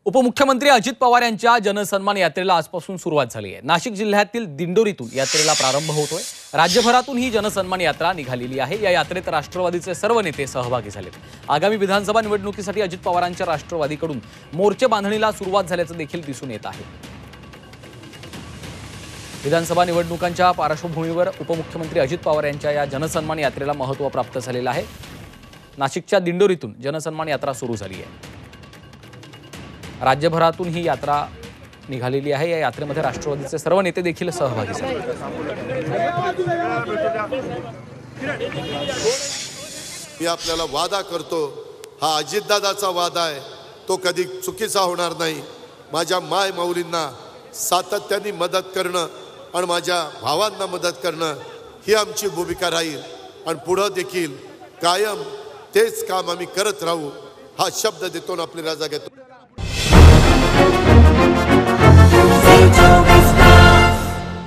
उपमुख्यमंत्री अजित पवार यांच्या जनसन्मान यात्रेला आजपासून सुरुवात झाली आहे। नाशिक जिल्ह्यातील दिंडोरीतून यात्रेला प्रारंभ होतोय। राज्यभरातून ही जनसन्मान यात्रा निघालेली आहे। या यात्रेत राष्ट्रवादीचे सर्व नेते सहभागी झालेत। आगामी विधानसभा निवडणुकीसाठी अजित पवारांच्या राष्ट्रवादीकडून मोर्चे बांधणीला सुरुवात झाल्याचं देखील दिसून येत आहे। विधानसभा निवडणुकांच्या पार्श्वभूमीवर उपमुख्यमंत्री अजित पवार यांच्या या जनसन्मान यात्रेला महत्त्व प्राप्त झालेलं आहे। नाशिकच्या दिंडोरीतून जनसन्मान यात्रा सुरू झाली आहे। राज्यभरातून ही यात्रा निघालेली आहे। या यात्रेमध्ये राष्ट्रवादीचे सर्व नेते देखील सहभागी झाले। मी आपल्याला वादा करतो, हा अजितदादाचा वादा आहे, तो कधी चुकीचा होणार नाही। माझ्या माय माऊलींना सातत्याने मदत करणं आणि माझ्या भावांना मदत करणं ही आमची भूमिका राहील आणि पुढे देखील कायम तेच काम आम्ही करत राहू हा शब्द देतो आणि आपली रजा घेतो।